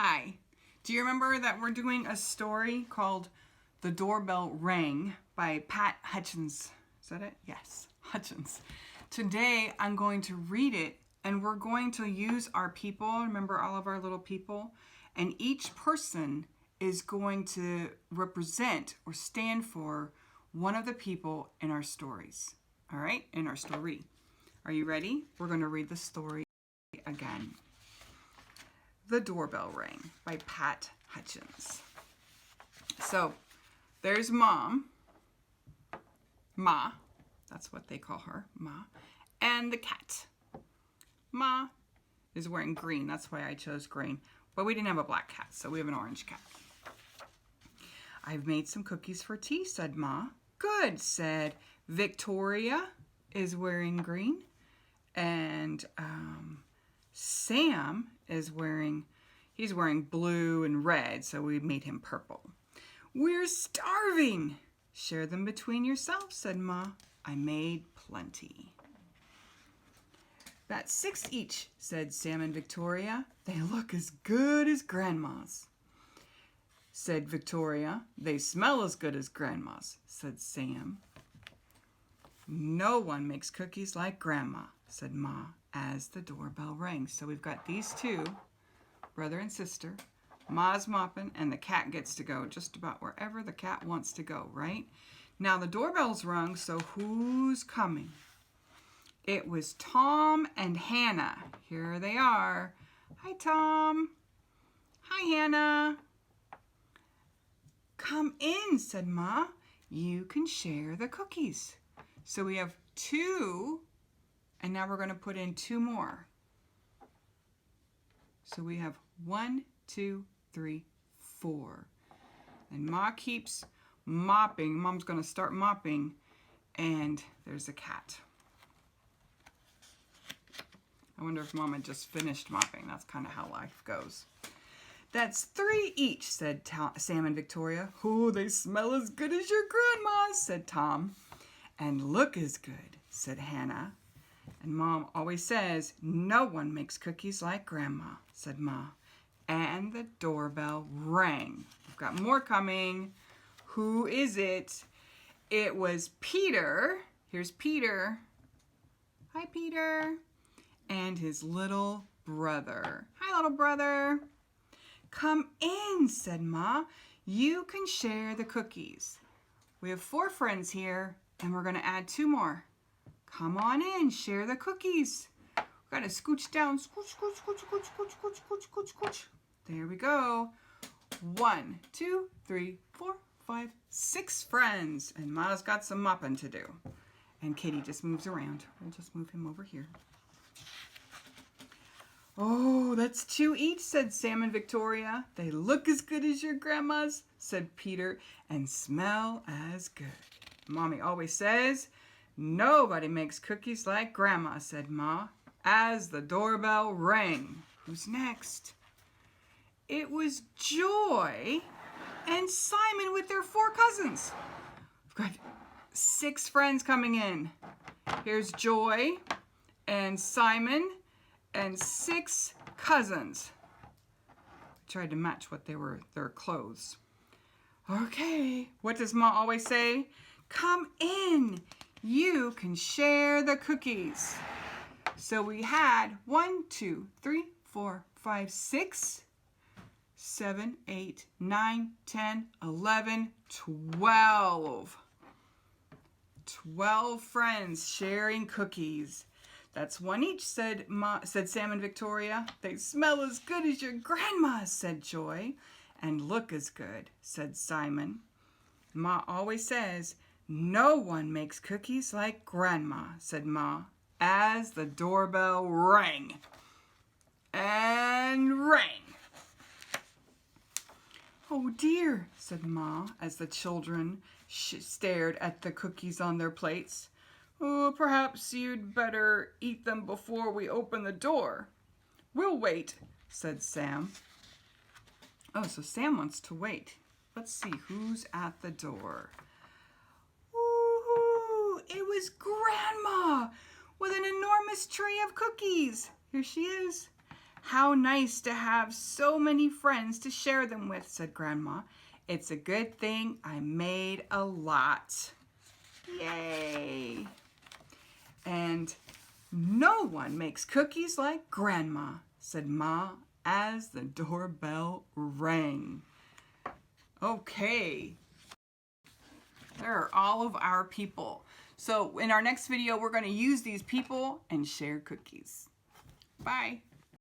Hi. Do you remember that we're doing a story called The Doorbell Rang by Hutchins? Is that it? Yes, Hutchins. Today I'm going to read it and we're going to use our people. Remember all of our little people? And each person is going to represent or stand for one of the people in our stories. All right? In our story. Are you ready? We're going to read the story again. The Doorbell Rang by Hutchins. So, there's Mom, Ma, that's what they call her, Ma, and the cat. Ma is wearing green, that's why I chose green, but we didn't have a black cat, so we have an orange cat. I've made some cookies for tea, said Ma. Good, said Victoria, is wearing green, and Sam is wearing blue and red, so we made him purple. We're starving. Share them between yourselves, said Ma. I made plenty. That's 6 each, said Sam and Victoria. They look as good as Grandma's, said Victoria. They smell as good as Grandma's, said Sam. No one makes cookies like Grandma, said Ma, as the doorbell rang. So we've got these two, brother and sister. Ma's mopping, and the cat gets to go just about wherever the cat wants to go, right? Now the doorbell's rung, so who's coming? It was Tom and Hannah. Here they are. Hi, Tom. Hi, Hannah. Come in, said Ma. You can share the cookies. So we have 2, and now we're going to put in 2 more. So we have 1, 2, 3, 4. And Ma keeps mopping. Mom's going to start mopping, and there's a cat. I wonder if Mama just finished mopping. That's kind of how life goes. That's 3 each, said Sam and Victoria. Oh, they smell as good as your grandma's, said Tom. And look as good, said Hannah. And Mom always says, no one makes cookies like Grandma, said Ma. And the doorbell rang. We've got more coming. Who is it? It was Peter. Here's Peter. Hi, Peter. And his little brother. Hi, little brother. Come in, said Ma. You can share the cookies. We have 4 friends here, and we're going to add 2 more. Come on in, share the cookies. We've got to scooch down. Scooch, scooch, scooch, scooch, scooch, scooch, scooch, scooch, scooch. There we go. 1, 2, 3, 4, 5, 6 friends. And Ma's got some mopping to do. And Kitty just moves around. We'll just move him over here. Oh, that's 2 each, said Sam and Victoria. They look as good as your grandma's, said Peter, and smell as good. Mommy always says, nobody makes cookies like Grandma, said Ma, as the doorbell rang. Who's next? It was Joy and Simon with their 4 cousins. We've got 6 friends coming in. Here's Joy and Simon and 6 cousins. I tried to match what their clothes. Okay, what does Ma always say? Come in. You can share the cookies. So we had 1, 2, 3, 4, 5, 6, 7, 8, 9, 10, 11, 12. 12 friends sharing cookies. That's 1 each, said Sam and Victoria. They smell as good as your grandma's, said Joy. And look as good, said Simon. Ma always says, no one makes cookies like Grandma, said Ma, as the doorbell rang. And rang. Oh dear, said Ma, as the children stared at the cookies on their plates. Oh, perhaps you'd better eat them before we open the door. We'll wait, said Sam. Oh, so Sam wants to wait. Let's see who's at the door. Ooh, it was Grandma with an enormous tray of cookies. Here she is. How nice to have so many friends to share them with, said Grandma. It's a good thing I made a lot. Yay! And no one makes cookies like Grandma, said Ma as the doorbell rang. Okay. There are all of our people. So in our next video, we're going to use these people and share cookies. Bye.